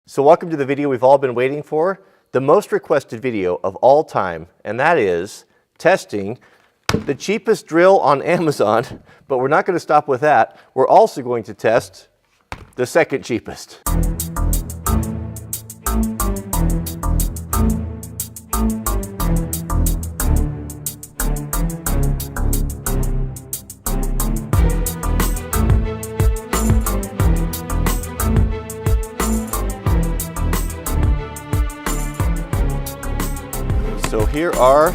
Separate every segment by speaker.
Speaker 1: So welcome to the video we've all been waiting for, the most requested video of all time, and that is testing the cheapest drill on Amazon, but we're not going to stop with that. We're also going to test the second cheapest. So here are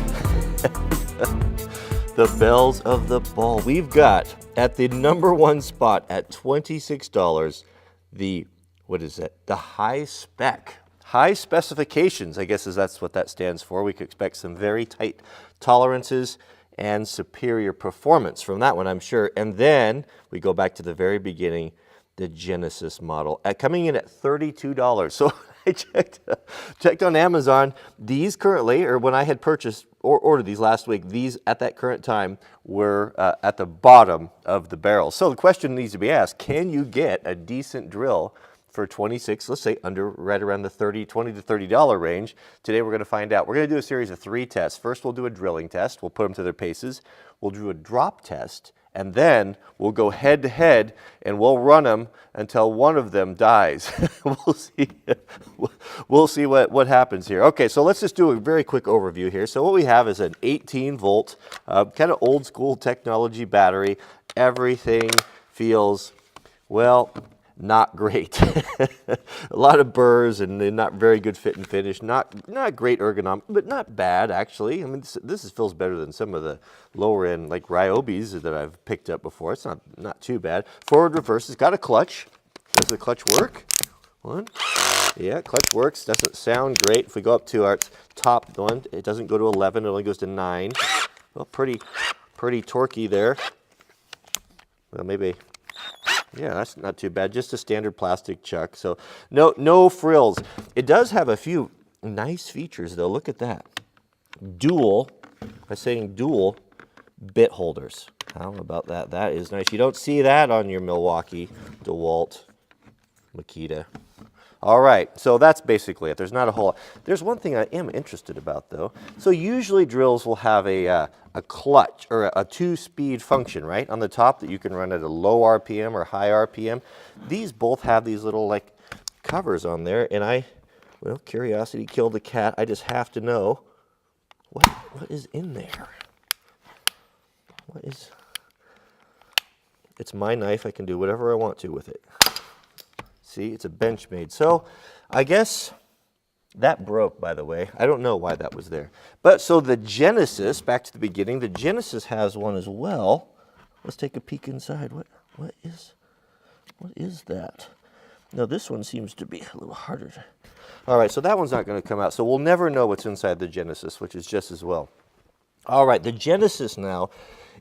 Speaker 1: the bells of the ball. We've got at the #1 spot at $26, the, what is it? The high spec. High specifications, I guess that's what that stands for. We could expect some very tight tolerances and superior performance from that one, I'm sure. And then we go back to the very beginning, the Genesis model, coming in at $32. So I checked on Amazon. These currently, or when I had purchased or ordered these last week, these at that current time were at the bottom of the barrel. So the question needs to be asked, can you get a decent drill for 26, let's say right around the $20 to $30 range? Today we're going to find out. We're going to do a series of 3 tests. First we'll do a drilling test. We'll put them to their paces. We'll do a drop test. And then we'll go head to head and we'll run them until one of them dies. We'll see what happens here. Okay, so let's just do a very quick overview here. So what we have is an 18 volt, kind of old school technology battery. Everything feels, well, not great. A lot of burrs and not very good fit and finish. Not great ergonomic, but not bad actually. I mean, this feels better than some of the lower end like Ryobis that I've picked up before. It's not too bad. Forward, reverse. It's got a clutch. Does the clutch work? One. Yeah, clutch works. Doesn't sound great. If we go up to our top one, it doesn't go to 11. It only goes to 9. Well, pretty torquey there. Well, maybe. Yeah, that's not too bad. Just a standard plastic chuck. So no frills. It does have a few nice features though. Look at that. Dual, by saying dual, bit holders. How about that? That is nice. You don't see that on your Milwaukee, DeWalt, Makita. All right, so that's basically it. There's not a whole lot. There's one thing I am interested about though. So usually drills will have a clutch or a 2-speed function, right, on the top that you can run at a low RPM or high RPM. These both have these little like covers on there, and well, curiosity killed the cat. I just have to know what is in there. It's my knife. I can do whatever I want to with it. See, it's a Benchmade. So I guess that broke, by the way. I don't know why that was there. But so the Genesis, back to the beginning, the Genesis has one as well. Let's take a peek inside. What is that? No, this one seems to be a little harder. All right, so that one's not going to come out. So we'll never know what's inside the Genesis, which is just as well. All right, the Genesis now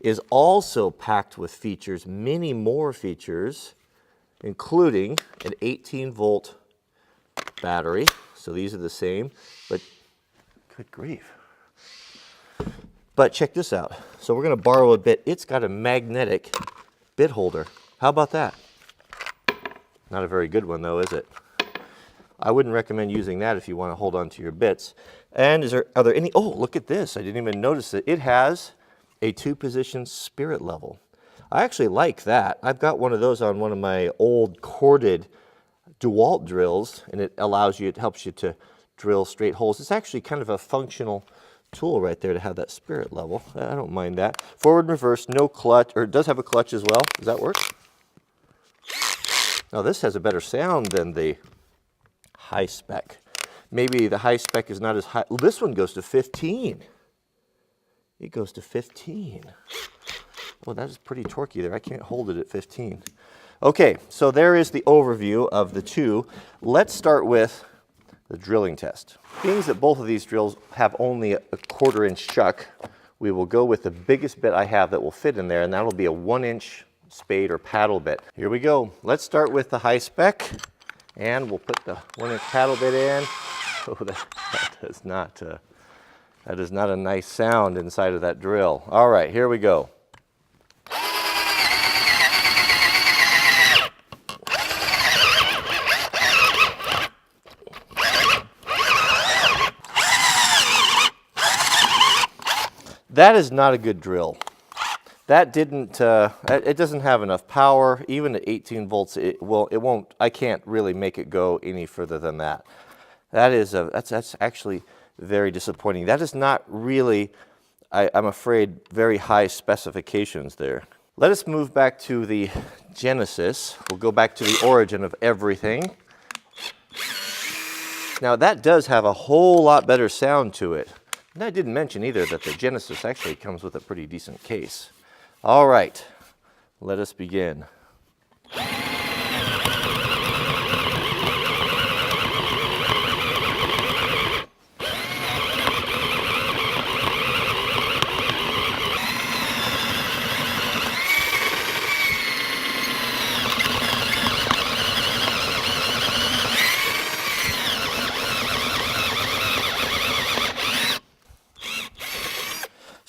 Speaker 1: is also packed with features, many more features, including an 18 volt battery. So these are the same, but good grief. But check this out. So we're going to borrow a bit. It's got a magnetic bit holder. How about that? Not a very good one though, is it? I wouldn't recommend using that if you want to hold on to your bits. And are there any, oh, look at this. I didn't even notice it. It has a 2-position spirit level. I actually like that. I've got one of those on one of my old corded DeWalt drills, and it helps you to drill straight holes. It's actually kind of a functional tool right there to have that spirit level. I don't mind that. Forward and reverse, no clutch, or it does have a clutch as well. Does that work? Now this has a better sound than the high spec. Maybe the high spec is not as high. Well, this one goes to 15. It goes to 15. Well, that is pretty torquey there. I can't hold it at 15. Okay, so there is the overview of the two. Let's start with the drilling test. Being that both of these drills have only a 1/4-inch chuck, we will go with the biggest bit I have that will fit in there, and that'll be a 1-inch spade or paddle bit. Here we go. Let's start with the high spec, and we'll put the 1-inch paddle bit in. Oh, that is not a nice sound inside of that drill. All right, here we go. That is not a good drill. That didn't, it doesn't have enough power. Even at 18 volts, it won't, I can't really make it go any further than that. That's actually very disappointing. That is not really, I'm afraid, very high specifications there. Let us move back to the Genesis. We'll go back to the origin of everything. Now that does have a whole lot better sound to it. And I didn't mention either that the Genesis actually comes with a pretty decent case. All right, let us begin.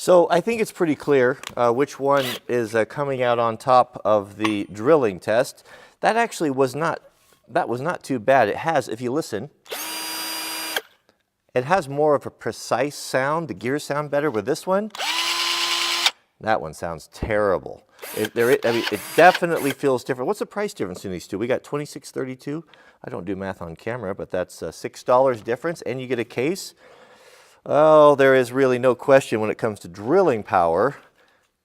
Speaker 1: So I think it's pretty clear which one is coming out on top of the drilling test. That actually was not too bad. It has, if you listen, it has more of a precise sound. The gears sound better with this one. That one sounds terrible. I mean, it definitely feels different. What's the price difference in these two? We got $26.32. I don't do math on camera, but that's $6 difference, and you get a case. Oh, there is really no question when it comes to drilling power,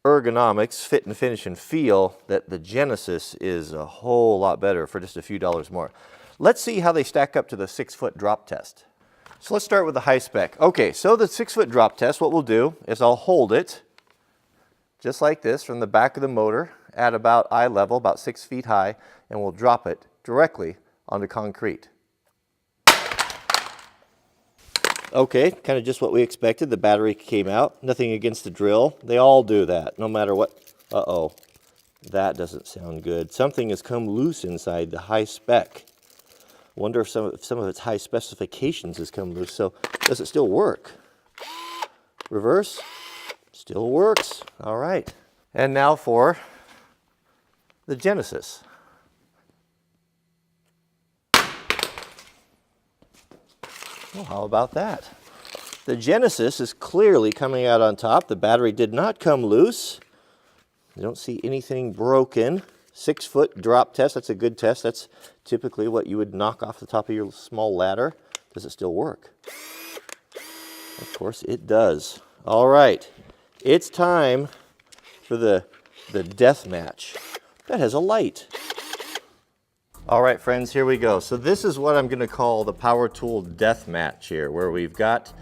Speaker 1: ergonomics, fit and finish and feel that the Genesis is a whole lot better for just a few dollars more. Let's see how they stack up to the 6-foot drop test. So let's start with the high spec. Okay, so the 6-foot drop test, what we'll do is I'll hold it just like this from the back of the motor at about eye level, about 6 feet high, and we'll drop it directly onto concrete. Okay, kind of just what we expected. The battery came out. Nothing against the drill. They all do that, no matter what. Uh-oh, that doesn't sound good. Something has come loose inside the high spec. Wonder if some of its high specifications has come loose. So, does it still work? Reverse, still works. All right. And now for the Genesis. Well, how about that? The Genesis is clearly coming out on top. The battery did not come loose. You don't see anything broken. 6-foot drop test, that's a good test. That's typically what you would knock off the top of your small ladder. Does it still work? Of course it does. All right, it's time for the death match. That has a light. All right, friends, here we go. So this is what I'm going to call the power tool death match here, where we've got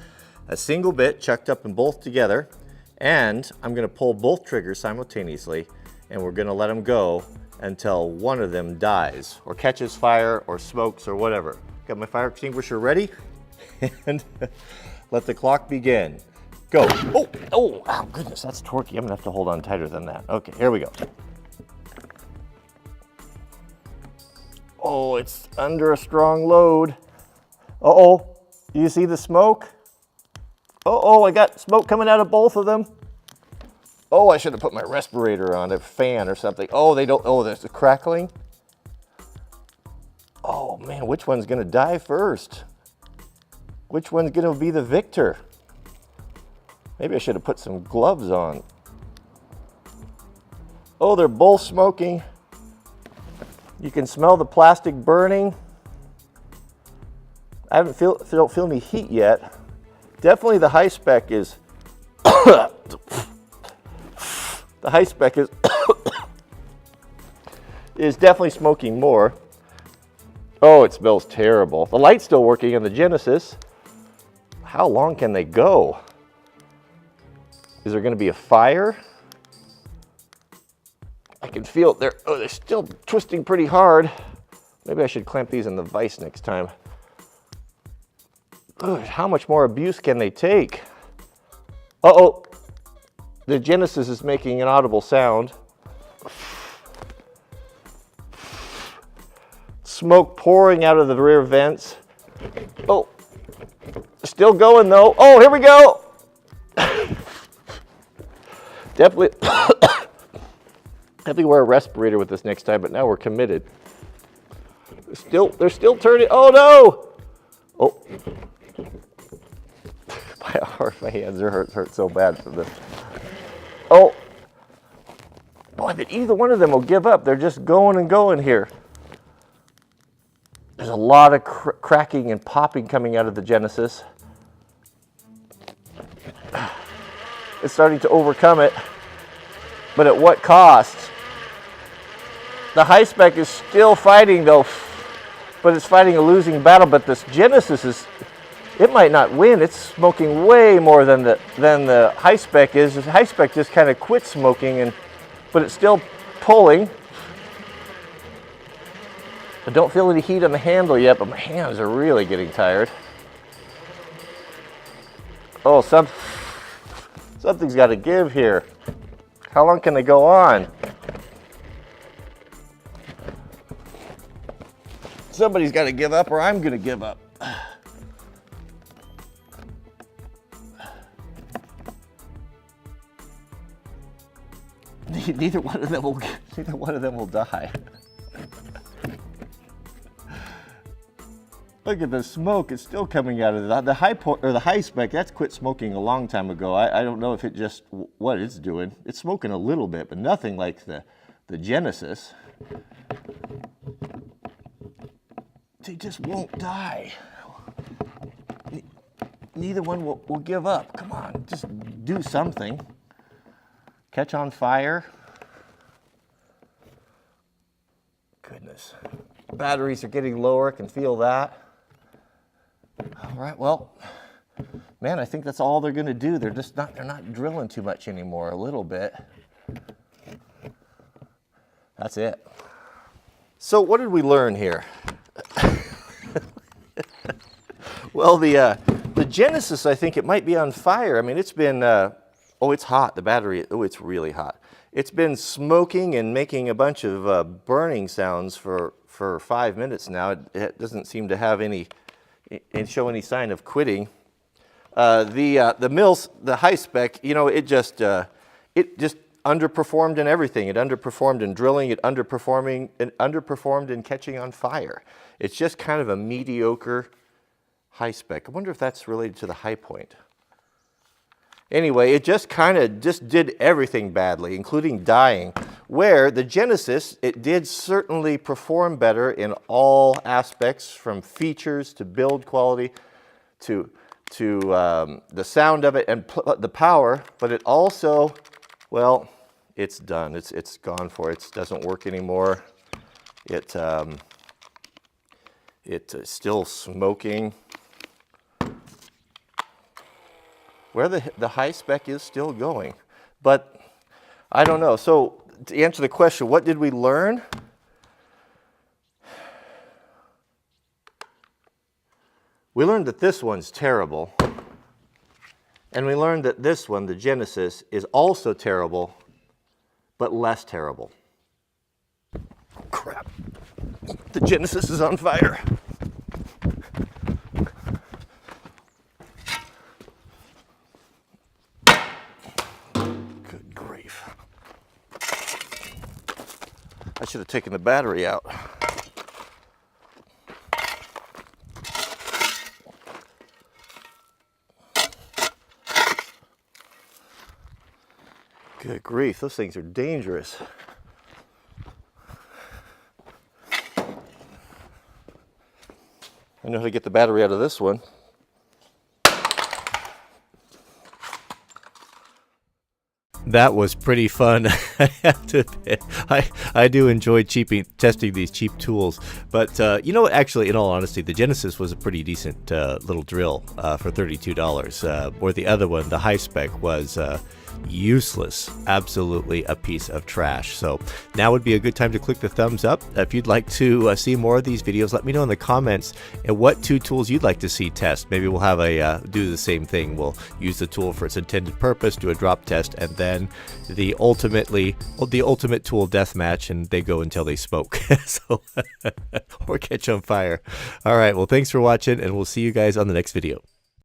Speaker 1: a single bit chucked up and both together, and I'm going to pull both triggers simultaneously, and we're going to let them go until one of them dies, or catches fire, or smokes, or whatever. Got my fire extinguisher ready, and let the clock begin. Go. Oh, goodness, that's torquey. I'm going to have to hold on tighter than that. Okay, here we go. Oh, it's under a strong load. Uh-oh, do you see the smoke? Uh-oh, I got smoke coming out of both of them. Oh, I should have put my respirator on, a fan or something. Oh, there's a crackling. Oh man, which one's gonna die first? Which one's gonna be the victor? Maybe I should have put some gloves on. Oh, they're both smoking. You can smell the plastic burning. I don't feel any heat yet. Definitely the high spec is, the high spec is definitely smoking more. Oh, it smells terrible. The light's still working in the Genesis. How long can they go? Is there gonna be a fire? I can feel they're still twisting pretty hard. Maybe I should clamp these in the vise next time. Ugh, how much more abuse can they take? Uh-oh, the Genesis is making an audible sound. Smoke pouring out of the rear vents. Oh, still going though. Oh, here we go. Definitely. Have to wear a respirator with this next time, but now we're committed. They're still turning. Oh no! Oh, My hands are hurt so bad from this. Oh, boy, that either one of them will give up. They're just going and going here. There's a lot of cracking and popping coming out of the Genesis. It's starting to overcome it, but at what cost? The high spec is still fighting though, but it's fighting a losing battle. But this Genesis it might not win. It's smoking way more than the high spec is. The high spec just kind of quit smoking, but it's still pulling. I don't feel any heat on the handle yet, but my hands are really getting tired. Oh, something's got to give here. How long can they go on? Somebody's got to give up, or I'm going to give up. Neither one of them will die. Look at the smoke, it's still coming out of the high spec. That's quit smoking a long time ago. I don't know if it just, what it's doing. It's smoking a little bit, but nothing like the Genesis. They just won't die. Neither one will give up. Come on, just do something. Catch on fire. Goodness. Batteries are getting lower, I can feel that. All right, well, man, I think that's all they're going to do. They're not drilling too much anymore, a little bit. That's it. So what did we learn here? Well, the Genesis, I think it might be on fire. I mean, it's been, oh, it's hot, the battery, oh, it's really hot. It's been smoking and making a bunch of burning sounds for 5 minutes now. It doesn't seem to have any, and show any sign of quitting. The high spec, you know, it just underperformed in everything. It underperformed in drilling. It underperformed in catching on fire. It's just kind of a mediocre high spec. I wonder if that's related to the high point. Anyway, it just kind of did everything badly, including dying, where the Genesis, it did certainly perform better in all aspects, from features to build quality to the sound of it and the power, but it also, well, it's done. It's gone for it. It doesn't work anymore. It's still smoking. Where the high spec is still going. But I don't know. So to answer the question, what did we learn? We learned that this one's terrible. And we learned that this one, the Genesis, is also terrible, but less terrible. Crap. The Genesis is on fire. Good grief. I should have taken the battery out. Good grief, those things are dangerous. I know how to get the battery out of this one. That was pretty fun. I have to admit, I do enjoy testing these cheap tools. But you know what? Actually, in all honesty, the Genesis was a pretty decent little drill for $32. Or the other one, the high spec, was useless, absolutely a piece of trash. So now would be a good time to click the thumbs up. If you'd like to see more of these videos, let me know in the comments and what two tools you'd like to see test. Maybe we'll have do the same thing. We'll use the tool for its intended purpose, do a drop test, and then the ultimate tool deathmatch, and they go until they smoke. So or catch on fire. All right, well, thanks for watching, and we'll see you guys on the next video.